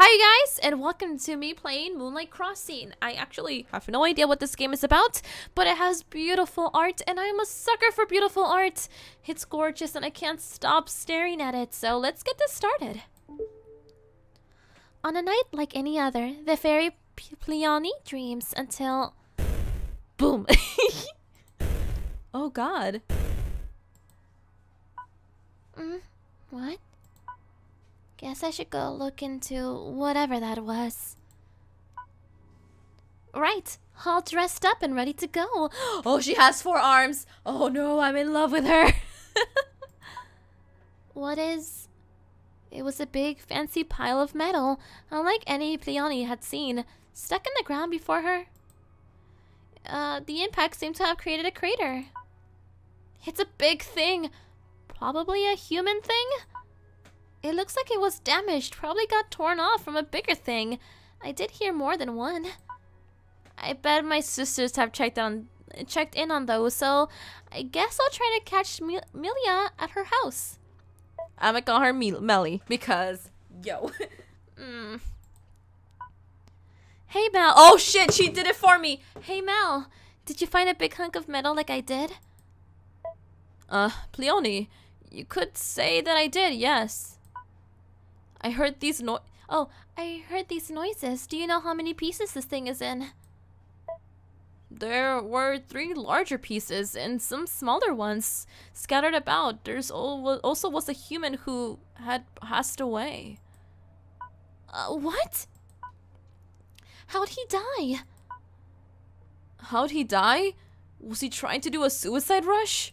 Hi guys, and welcome to me playing Moonlight Crossing. I actually have no idea what this game is about, but it has beautiful art, and I'm a sucker for beautiful art. It's gorgeous, and I can't stop staring at it, so let's get this started. On a night like any other, the fairy Pleione dreams until... Boom! Oh god. What? Guess I should go look into whatever that was. Right, all dressed up and ready to go. Oh, she has 4 arms. Oh no, I'm in love with her. What is... It was a big fancy pile of metal, unlike any Pleione had seen, stuck in the ground before her. The impact seemed to have created a crater. It's a big thing. Probably a human thing? It looks like it was damaged, probably got torn off from a bigger thing. I did hear more than one. I bet my sisters have checked in on those, so I guess I'll try to catch Melia at her house. I'm gonna call her Melly because, yo. Hey Mel. Oh shit, she did it for me. Hey Mel, did you find a big hunk of metal like I did? Pleione, you could say that I did, yes. I heard these noises. Do you know how many pieces this thing is in? There were 3 larger pieces and some smaller ones scattered about. There's also was a human who had passed away. What? How'd he die? How'd he die? Was he trying to do a suicide rush?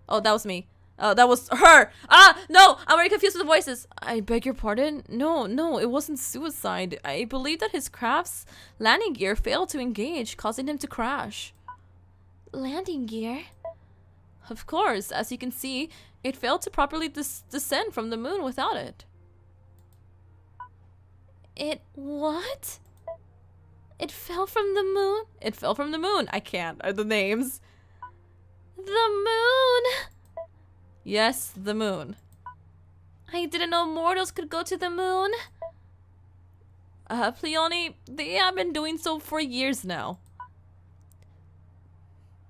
Oh, that was me. That was her! Ah! No! I'm already confused with the voices. I beg your pardon? No, it wasn't suicide. I believe that his craft's landing gear failed to engage, causing him to crash. Landing gear? Of course, as you can see, it failed to properly descend from the moon without it. What? It fell from the moon? It fell from the moon. I can't. Are the names? The moon! Yes, the moon. I didn't know mortals could go to the moon. Pleione, they have been doing so for years now.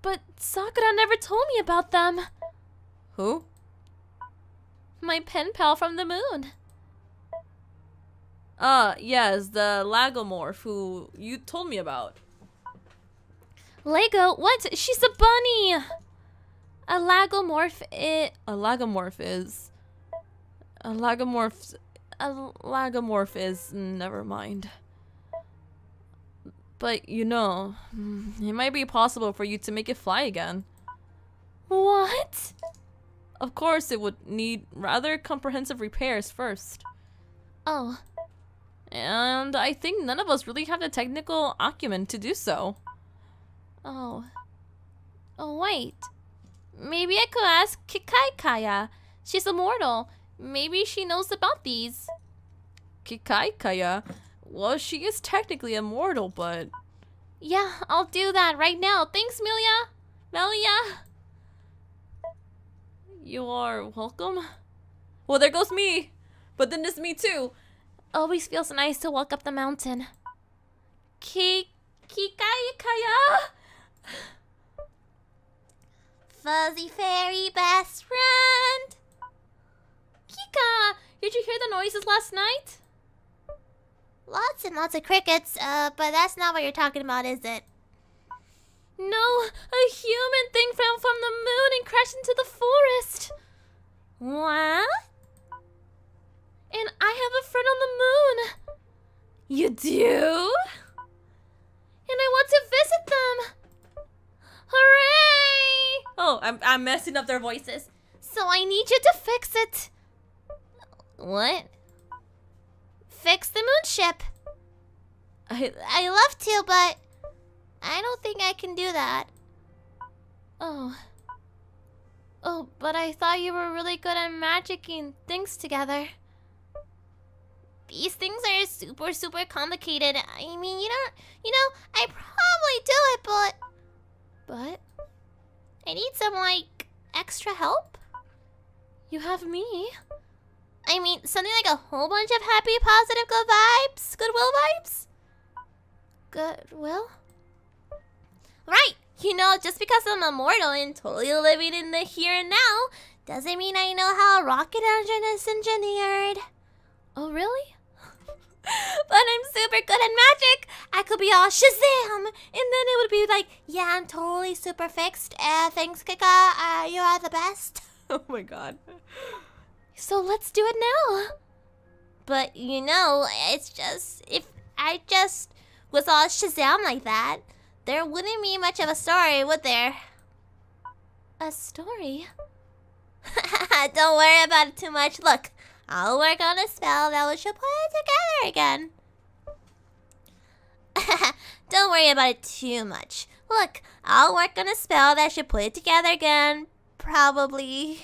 But Sakura never told me about them. Who? My pen pal from the moon. Yes, the Lagomorph who you told me about. Lego? What? She's a bunny! A lagomorph is never mind. But you know, it might be possible for you to make it fly again. What? Of course, it would need rather comprehensive repairs first. Oh. And I think none of us really have the technical acumen to do so. Oh, wait. Maybe I could ask Kikaikaya. She's immortal. Maybe she knows about these. Kikaikaya? Well, she is technically immortal, but... Yeah, I'll do that right now. Thanks, Melia. You are welcome. Well, there goes me. But then there's me too. Always feels nice to walk up the mountain. Kikaikaya? Fuzzy fairy best friend. Kika, did you hear the noises last night? Lots and lots of crickets, but that's not what you're talking about, is it? No, a human thing fell from the moon and crashed into the forest. What? And I have a friend on the moon. You do? And I want to visit them. Hooray! Oh, I'm messing up their voices. So I need you to fix it. What? Fix the moon ship. I love to, but I don't think I can do that. Oh, but I thought you were really good at magicking things together. These things are super complicated. I mean, you know, I probably do it, but I need some, like, extra help. You have me. I mean, something like a whole bunch of happy, positive, good vibes? Goodwill vibes? Goodwill? Right! You know, just because I'm immortal and totally living in the here and now, doesn't mean I know how a rocket engine is engineered. Oh, really? But I'm super good at magic. I could be all Shazam, and then it would be like, yeah, I'm totally super fixed. Thanks, Kika. You are the best. Oh my god. So let's do it now. But you know, it's just, if I just was all Shazam like that, there wouldn't be much of a story, would there? A story? Don't worry about it too much. Look, I'll work on a spell that will should put it together again. Don't worry about it too much. Look, I'll work on a spell that should put it together again. Probably.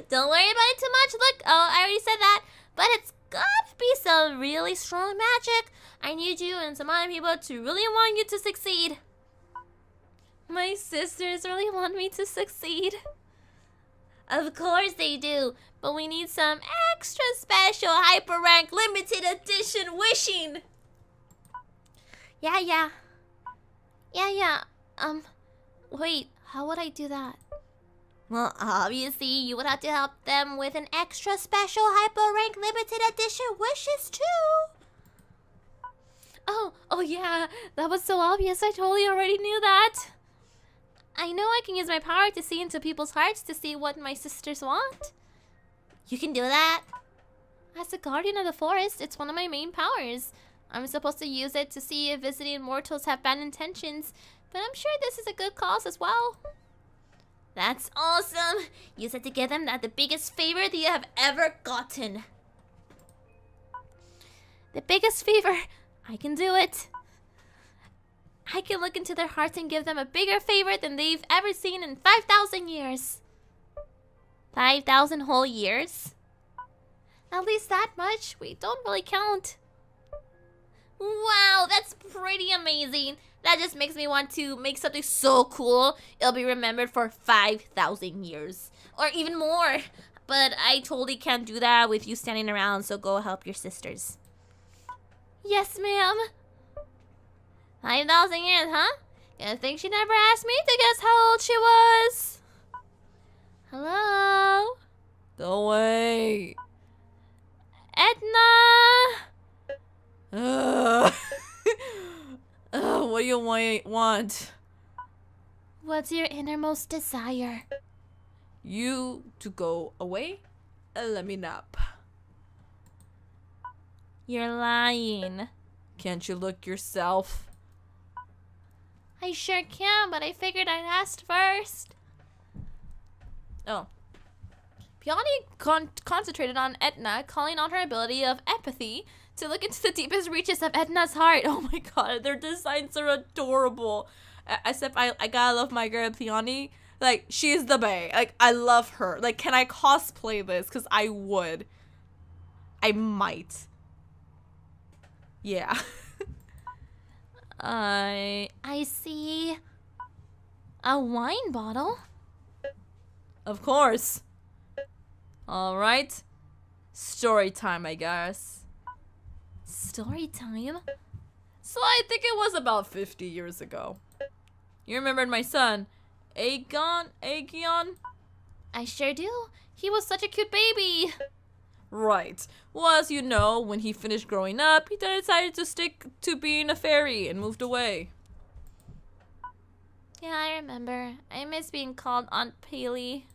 Don't worry about it too much. Look, oh, I already said that. But it's gotta be some really strong magic. I need you and some other people to really want you to succeed. My sisters really want me to succeed. Of course they do, but we need some extra special hyper rank limited edition wishing. Yeah. Wait, how would I do that? Well, obviously, you would have to help them with an extra special hyper rank limited edition wishes too. Oh yeah, that was so obvious. I totally already knew that. I know I can use my power to see into people's hearts to see what my sisters want. You can do that? As a guardian of the forest, it's one of my main powers. I'm supposed to use it to see if visiting mortals have bad intentions, but I'm sure this is a good cause as well. That's awesome! Use it to give them the biggest favor that you have ever gotten. The biggest favor? I can do it. I can look into their hearts and give them a bigger favor than they've ever seen in 5,000 years. 5,000 whole years? At least that much. We don't really count. Wow, that's pretty amazing. That just makes me want to make something so cool. It'll be remembered for 5,000 years. Or even more. But I totally can't do that with you standing around, so go help your sisters. Yes, ma'am. 5,000 years, huh? Gonna think she never asked me to guess how old she was. Hello? Go away. Edna! What do you want? What's your innermost desire? You to go away and let me nap. You're lying. Can't you look yourself? I sure can, but I figured I'd ask first. Oh. Peony concentrated on Edna, calling on her ability of empathy to look into the deepest reaches of Edna's heart. Oh my god, their designs are adorable. Except I gotta love my girl Peony. Like, she's the bae. Like, I love her. Like, can I cosplay this? Because I would. I might. Yeah. I see a wine bottle. Of course. All right. Story time, I guess. Story time? So I think it was about 50 years ago. You remembered my son, Aegon? I sure do. He was such a cute baby. Right. Well, as you know, when he finished growing up, he decided to stick to being a fairy and moved away. Yeah, I remember. I miss being called Aunt Paley.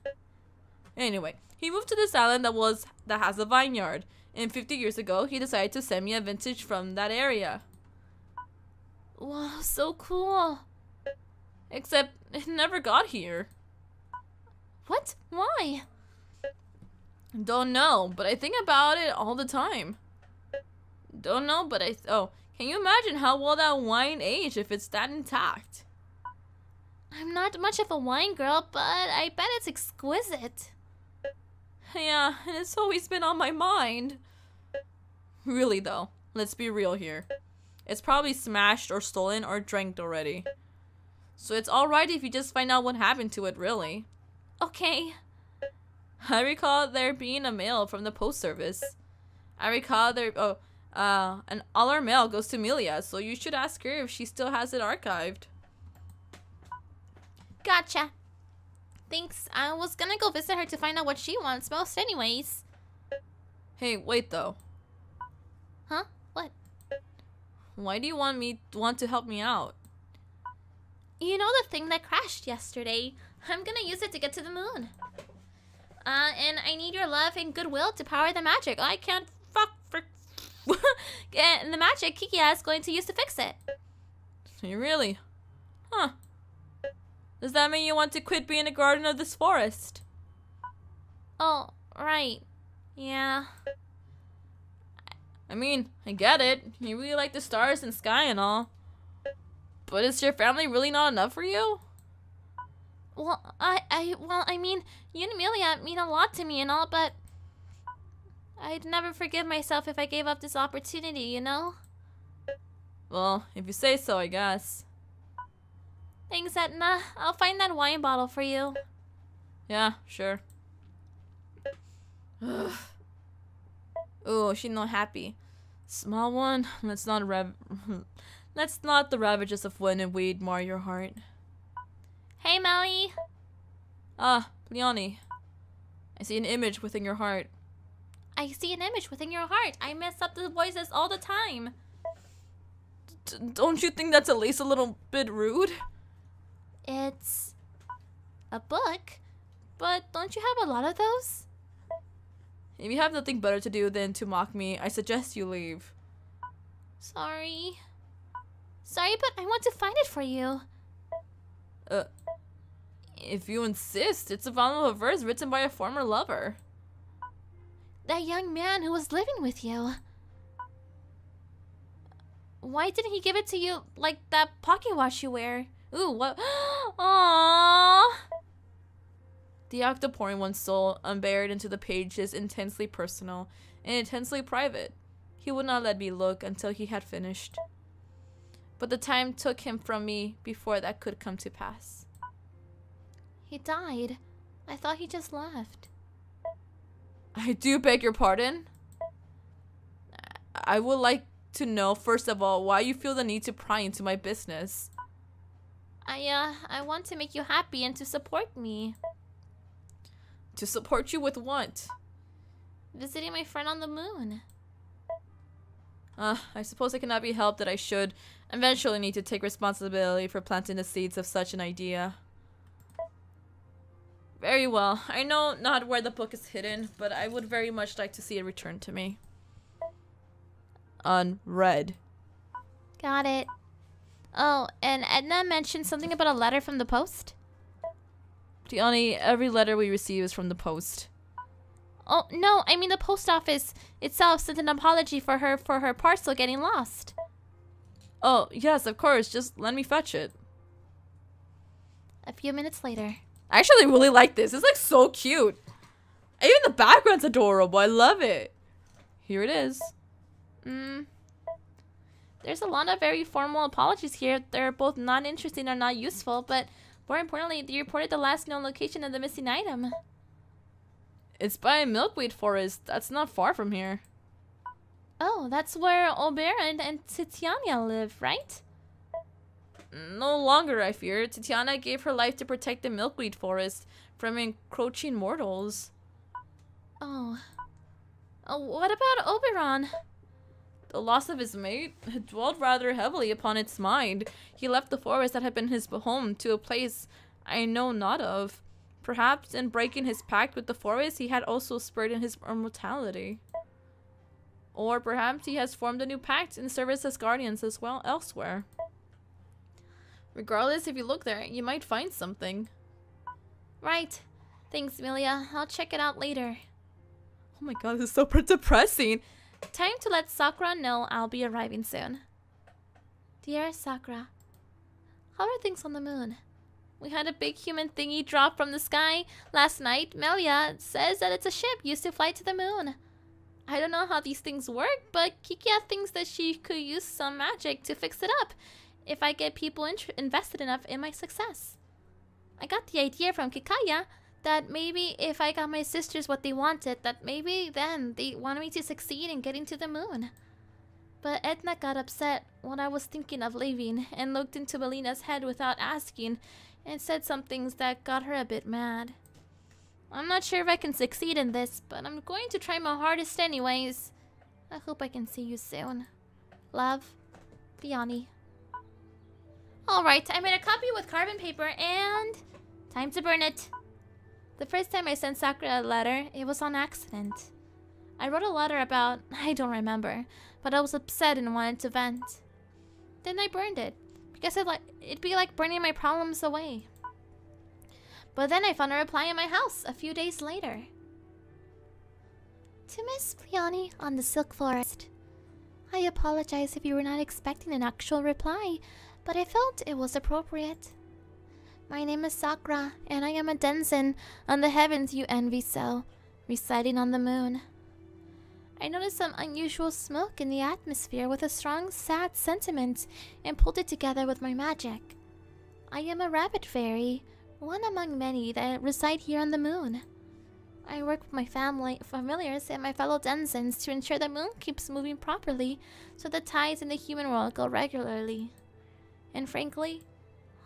Anyway, he moved to this island that has a vineyard. And 50 years ago, he decided to send me a vintage from that area. Wow, so cool. Except, it never got here. What? Why? Don't know, but I think about it all the time. Don't know, but oh, can you imagine how well that wine aged if it's that intact? I'm not much of a wine girl, but I bet it's exquisite. Yeah, and it's always been on my mind. Really though, let's be real here. It's probably smashed or stolen or drank already. So it's alright if you just find out what happened to it, really. Okay. I recall there being a mail from the post service. I recall there... Oh, and all our mail goes to MeliZ, so you should ask her if she still has it archived. Gotcha. Thanks. I was gonna go visit her to find out what she wants most anyways. Hey, wait though. Huh? What? Why do you want to help me out? You know the thing that crashed yesterday? I'm gonna use it to get to the moon. And I need your love and goodwill to power the magic. I can't and the magic Kikia is going to use to fix it. You really? Huh. Does that mean you want to quit being a guardian of this forest? Oh, right. Yeah. I mean, I get it. You really like the stars and sky and all. But is your family really not enough for you? Well, I mean, you and Amelia mean a lot to me and all, but I'd never forgive myself if I gave up this opportunity, you know? Well, if you say so, I guess. Thanks, Etna. I'll find that wine bottle for you. Yeah, sure. Ooh, she's not happy. Small one, let's not the ravages of wind and weed mar your heart. Hey, Meli. Ah, Leonie. I see an image within your heart. I see an image within your heart. I mess up the voices all the time. Don't you think that's at least a little bit rude? It's a book, but don't you have a lot of those? If you have nothing better to do than to mock me, I suggest you leave. Sorry. Sorry, but I want to find it for you. If you insist, it's a volume of verse written by a former lover. That young man who was living with you. Why didn't he give it to you like that pocket watch you wear? Ooh, what? Aww. The act of pouring one's soul unburied into the page is intensely personal and intensely private. He would not let me look until he had finished. But the time took him from me before that could come to pass. He died. I thought he just left. I do beg your pardon? I would like to know, first of all, why you feel the need to pry into my business. I want to make you happy and to support me. To support you with what? Visiting my friend on the moon. I suppose it cannot be helped that I should eventually need to take responsibility for planting the seeds of such an idea. Very well. I know not where the book is hidden, but I would very much like to see it returned to me. Unread. Got it. Oh, and Edna mentioned something about a letter from the post? Tiani, every letter we receive is from the post. Oh, no, I mean the post office itself sent an apology for her parcel getting lost. Oh, yes, of course. Just let me fetch it. A few minutes later. I actually really like this. It's like so cute. Even the background's adorable. I love it. Here it is. There's a lot of very formal apologies here. They're both not interesting or not useful, but more importantly, they reported the last known location of the missing item. It's by a milkweed forest. That's not far from here. Oh, that's where Oberon and Titiania live, right? No longer, I fear. Titiana gave her life to protect the milkweed forest from encroaching mortals. Oh. Oh, what about Oberon? The loss of his mate had dwelled rather heavily upon its mind. He left the forest that had been his home to a place I know not of. Perhaps in breaking his pact with the forest, he had also spurred in his immortality. Or perhaps he has formed a new pact in service as guardians as well elsewhere. Regardless, if you look there, you might find something. Right. Thanks, Amelia. I'll check it out later. Oh my god, this is so depressing. Time to let Sakura know I'll be arriving soon. Dear Sakura, how are things on the moon? We had a big human thingy drop from the sky last night. Melia says that it's a ship used to fly to the moon. I don't know how these things work, but Kikia thinks that she could use some magic to fix it up if I get people invested enough in my success. I got the idea from Kikaya that maybe if I got my sisters what they wanted, that maybe then they wanted me to succeed in getting to the moon. But Edna got upset when I was thinking of leaving and looked into Melina's head without asking and said some things that got her a bit mad. I'm not sure if I can succeed in this, but I'm going to try my hardest anyways. I hope I can see you soon. Love, Biani. Alright, I made a copy with carbon paper and time to burn it. The first time I sent Sakura a letter, it was on accident. I wrote a letter about, I don't remember, but I was upset and wanted to vent. Then I burned it, because it'd be like burning my problems away. But then I found a reply in my house a few days later. To Miss Biani on the Silk Forest. I apologize if you were not expecting an actual reply, but I felt it was appropriate. My name is Sakura, and I am a denizen on the heavens you envy so, residing on the moon. I noticed some unusual smoke in the atmosphere with a strong, sad sentiment and pulled it together with my magic. I am a rabbit fairy, one among many that reside here on the moon. I work with my familiars and my fellow denizens to ensure the moon keeps moving properly so the tides in the human world go regularly. And frankly,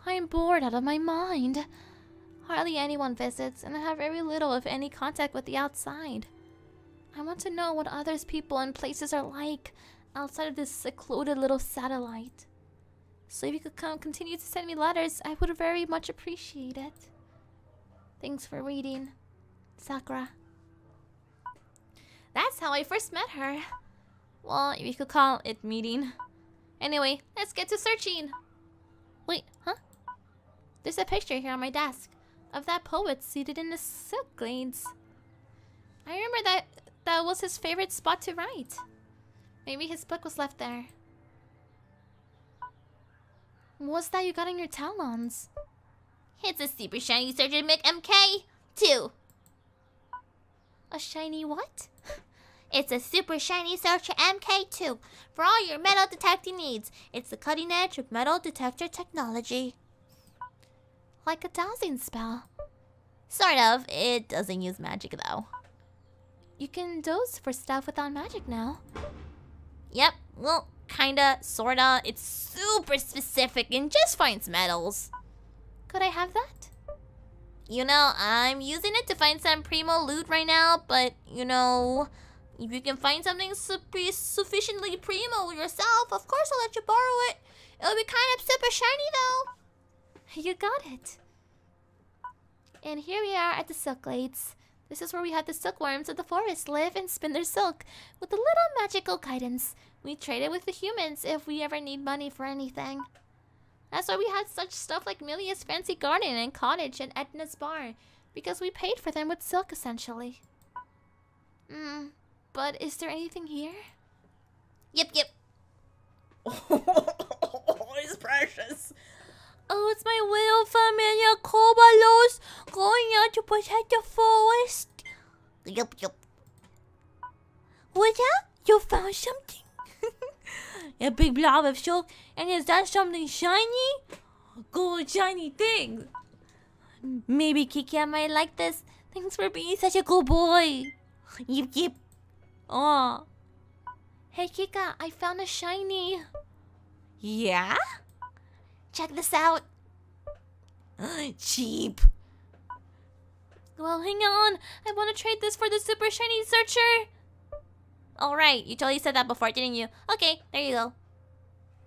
I am bored out of my mind. Hardly anyone visits, and I have very little, if any, contact with the outside. I want to know what others, people, and places are like outside of this secluded little satellite. So if you could continue to send me letters, I would very much appreciate it. Thanks for reading, Sakura. That's how I first met her. Well, you could call it meeting. Anyway, let's get to searching. Wait, huh? There's a picture here on my desk of that poet seated in the silk glades. I remember that was his favorite spot to write. Maybe his book was left there. What's that you got in your talons? It's a super shiny Surgeon MK2. A shiny what? It's a super shiny Searcher MK2 for all your metal detecting needs. It's the cutting edge of metal detector technology. Like a dowsing spell. Sort of. It doesn't use magic though. You can dose for stuff without magic now. Yep. Well, kinda, sorta. It's super specific and just finds metals. Could I have that? You know, I'm using it to find some primo loot right now, but you know, if you can find something sufficiently primo yourself, of course I'll let you borrow it. It'll be kind of super shiny though. You got it. And here we are at the Silk Glades. This is where we had the silkworms of the forest live and spin their silk with a little magical guidance. We trade it with the humans if we ever need money for anything. That's why we had such stuff like MeliZ's fancy garden and cottage and Edna's bar, because we paid for them with silk essentially. But is there anything here? Yep. Oh, it's precious. Oh, it's my little familia Kobalos going out to protect the forest. Yup. What's that? You found something? A big blob of silk, and is that something shiny? Gold shiny thing. Maybe Kiki might like this. Thanks for being such a good boy. Yip. Aw. Hey Kika, I found a shiny. Yeah? Check this out. Cheap. Well, hang on. I want to trade this for the super shiny searcher. Alright, you totally said that before, didn't you? Okay, there you go.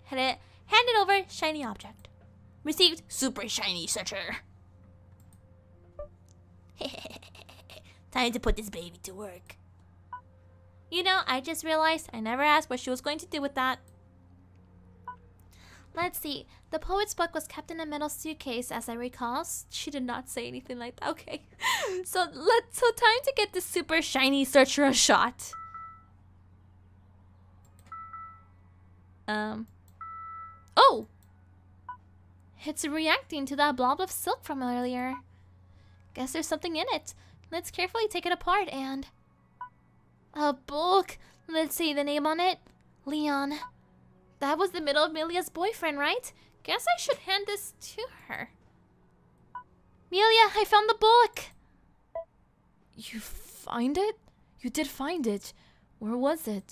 Hand it over, shiny object. Received, super shiny searcher. Time to put this baby to work. You know, I just realized I never asked what she was going to do with that. Let's see. The poet's book was kept in a metal suitcase, as I recall. She did not say anything like that. Okay. So time to get the super shiny searcher a shot. Oh! It's reacting to that blob of silk from earlier. Guess there's something in it. Let's carefully take it apart and... A book! Let's see the name on it. Leon. That was the middle of Melia's boyfriend, right? Guess I should hand this to her. Melia, I found the book! You find it? You did find it. Where was it?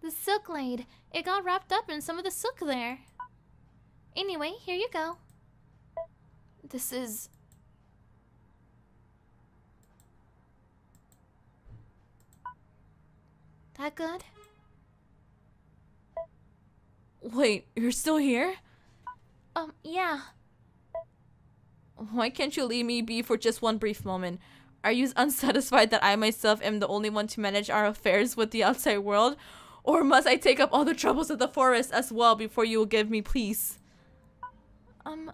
The silk glade. It got wrapped up in some of the silk there. Anyway, here you go. This is... That good? Wait, you're still here? Yeah. Why can't you leave me be for just one brief moment? Are you unsatisfied that I myself am the only one to manage our affairs with the outside world? Or must I take up all the troubles of the forest as well before you will give me peace? And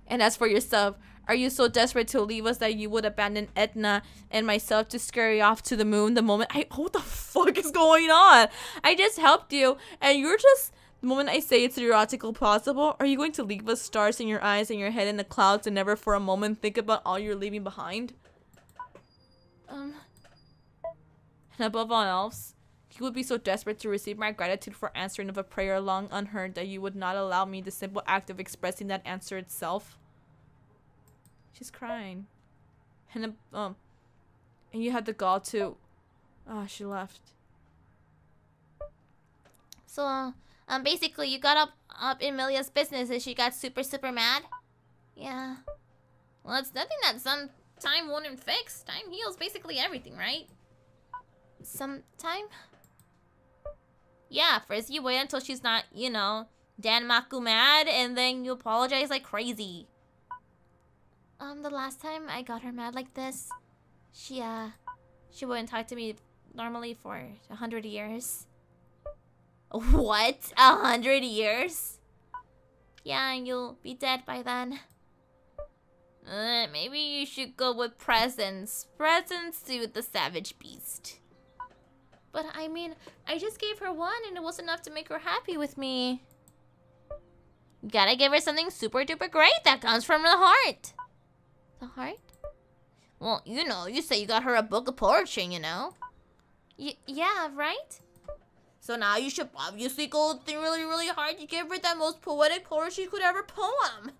as for yourself, are you so desperate to leave us that you would abandon Edna and myself to scurry off to the moon the moment what the fuck is going on? I just helped you, and you're just... The moment I say it's theoretical plausible, are you going to leave us stars in your eyes and your head in the clouds and never for a moment think about all you're leaving behind? And above all else, you would be so desperate to receive my gratitude for answering of a prayer long unheard that you would not allow me the simple act of expressing that answer itself. She's crying. And you had the gall to... she left. So, basically you got up in MeliZ's business and she got super mad? Yeah. Well, it's nothing that some time won't fix. Time heals basically everything, right? Some time? Yeah, first you wait until she's not, you know, Danmaku mad, and then you apologize like crazy. The last time I got her mad like this, she wouldn't talk to me normally for 100 years. What? 100 years? Yeah, and you'll be dead by then. Maybe you should go with presents. Presents to the savage beast. But I mean, I just gave her one and it was enough to make her happy with me. You gotta give her something super duper great that comes from the heart. The heart? Well, you know, you say you got her a book of poetry, you know? Yeah, right? So now you should obviously go really hard to give her that most poetic poetry you could ever poem.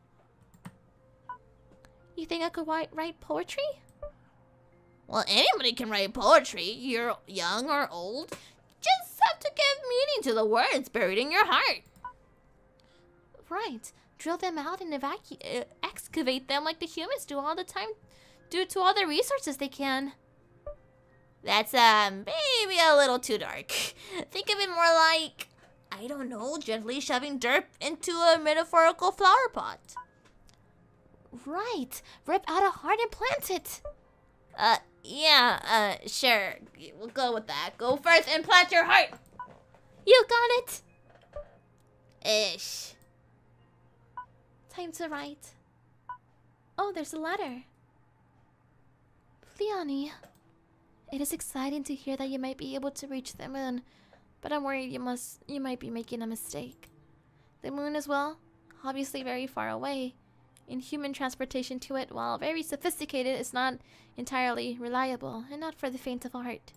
You think I could write poetry? Well, anybody can write poetry. You're young or old. Just have to give meaning to the words buried in your heart. Right. Drill them out and excavate them like the humans do all the time due to all the resources they can. That's, maybe a little too dark. Think of it more like, I don't know, gently shoving dirt into a metaphorical flower pot. Right. Rip out a heart and plant it. Yeah, sure. We'll go with that. Go first and plant your heart. You got it. Ish. Time to write. Oh, there's a letter. Leonie, it is exciting to hear that you might be able to reach the moon, but I'm worried you might be making a mistake. The moon is, well, obviously very far away, and human transportation to it, while very sophisticated, is not entirely reliable, and not for the faint of heart.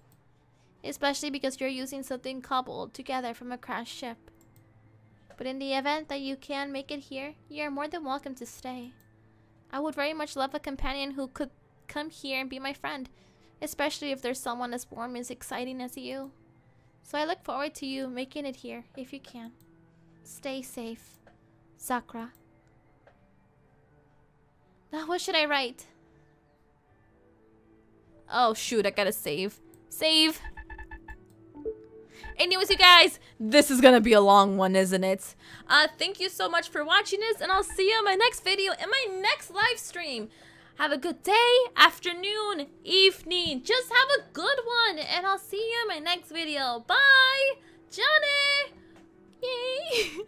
Especially because you're using something cobbled together from a crashed ship. But in the event that you can make it here, you are more than welcome to stay. I would very much love a companion who could come here and be my friend, especially if there's someone as warm and as exciting as you. So I look forward to you making it here, if you can. Stay safe. Sakura. Now what should I write? Oh shoot, I gotta save. Save! Anyways, you guys, this is gonna be a long one, isn't it? Thank you so much for watching this, and I'll see you in my next video, in my next live stream. Have a good day, afternoon, evening. Just have a good one, and I'll see you in my next video. Bye! Johnny! Yay!